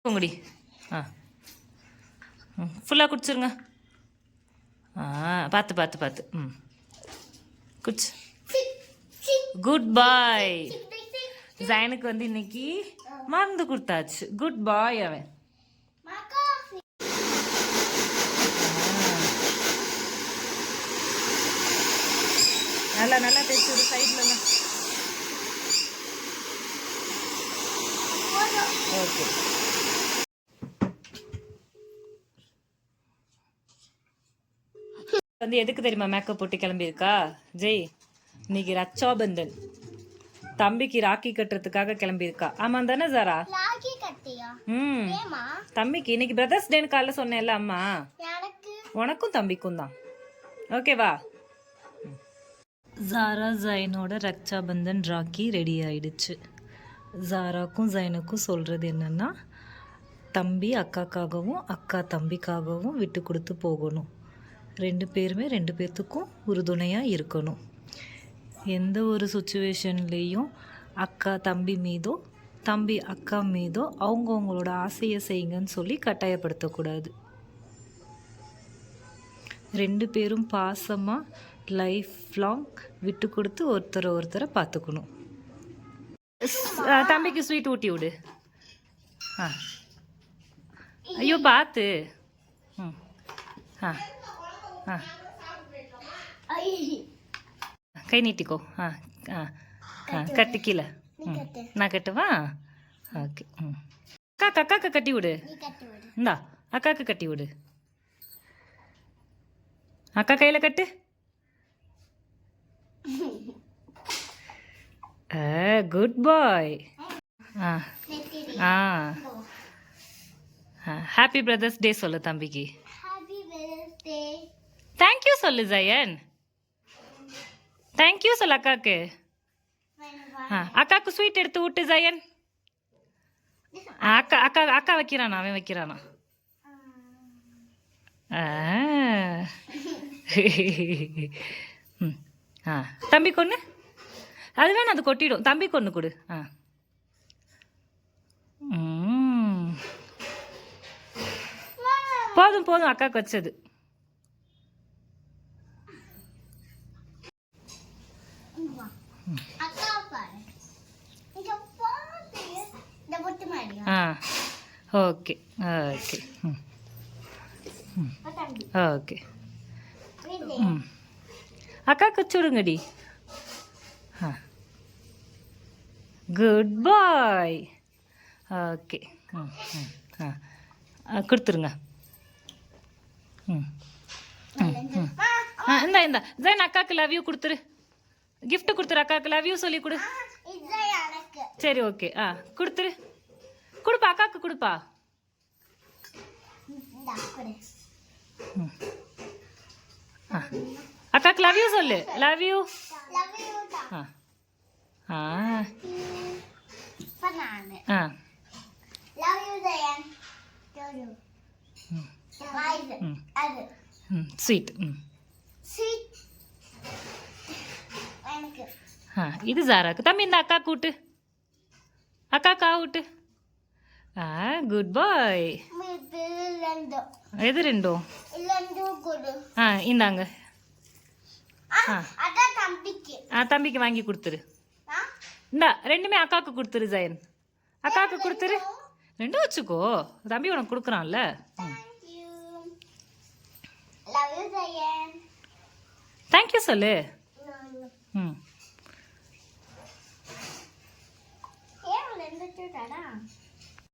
உங்கடி ஆ ஃபுல்லாக குடிச்சிருங்க. பார்த்து பார்த்து பார்த்து குடிச்சு. குட் பாய். ஜயனுக்கு வந்து இன்னைக்கு மருந்து கொடுத்தாச்சு. குட் பாய் அவன். நல்லா நல்லா தேய்ச்சி விடு சைட்லலாம். ஓகே. வந்து எதுக்கு தெரியுமா மேக்கப் போட்டு கிளம்பியிருக்கா ஜெய்? இன்னைக்கு ரக்ஷாபந்தன், தம்பிக்கு ராக்கி கட்டுறதுக்காக கிளம்பியிருக்கா. ஆமாம் தானே ஜாரா? தம்பிக்கு இன்னைக்கு பிரதர்ஸ் டேன்னு காலைல சொன்னேன்ல அம்மா, உனக்கும் தம்பிக்கும் தான். ஓகேவா? ஜாரா ஜைனோட ரக்ஷாபந்தன் ராக்கி ரெடி ஆயிடுச்சு. ஜாராக்கும் ஜைனுக்கும் சொல்கிறது என்னென்னா, தம்பி அக்காக்காகவும் அக்கா தம்பிக்காகவும் விட்டு கொடுத்து போகணும். ரெண்டு பேருமே ரெண்டு பேர்த்துக்கும் உறுதுணையாக இருக்கணும். எந்த ஒரு சுச்சுவேஷன்லேயும் அக்கா தம்பி மீதோ தம்பி அக்கா மீதோ அவங்கவுங்களோட ஆசையை செய்யுங்கன்னு சொல்லி கட்டாயப்படுத்தக்கூடாது. ரெண்டு பேரும் பாசமாக லைஃப் லாங் விட்டு கொடுத்து ஒருத்தரை பார்த்துக்கணும். தம்பிக்கு ஸ்வீட் ஊட்டி விடு. ஐயோ பார்த்து. கை நீட்டிக்கோ. கட்டு கீழே. நான் கட்டுவா? ஓகே. அக்காக்கு கட்டி விடு. இந்தா அக்காக்கு கட்டி விடு. அக்கா கையில் கட்டு. குட் பாய். ஹாப்பி பிரதர்ஸ் டே சொல்லு தம்பிக்கு. தேங்க்யூ சொல்லு ஜயன். தேங்க்யூ சொல்லு அக்காக்கு. அக்காக்கு ஸ்வீட் எடுத்து விட்டு ஜயன். அக்கா அக்கா அக்கா வைக்கிறானா? அவன் வைக்கிறானா? தம்பி கொன்று அது வேணும், அது கொட்டிடும். தம்பி கொன்று கொடு. போதும் போதும் அக்காவுக்கு வச்சது. Okay okay okay. அக்காவுக்கு வச்சுடுங்கடி. குட் பாய். ஓகே. கொடுத்துருங்க. இந்தா இந்தா ஜெயின் அக்காவுக்கு லவ் யூ கொடுத்துரு. கிஃப்ட் கொடுத்துரு. அக்காவுக்கு லவ் யூ சொல்லி கொடு. சரி ஓகே. கொடுத்துரு. கொடுப்பா அக்காவுக்கு கொடுப்பா. அக்காவுக்கு லவ் யூ சொல்லு. Love you. ஸ்வீட். இது ஜாராக்கு. தம்பி இந்த அக்கா கூட்டு. அக்காக்கா விட்டு. குட் பாய். எது ரெண்டும்? இந்தாங்க. தம்பிக்கு வாங்கி கொடுத்துரு. இந்தா ரெண்டுமே அக்காவுக்கு கொடுத்துரு ஜெயன். அக்காவுக்கு கொடுத்துரு. ரெண்டும் வச்சுக்கோ. தம்பி உனக்கு கொடுக்குறான்ல. தேங்க்யூ சொல்லு. ம்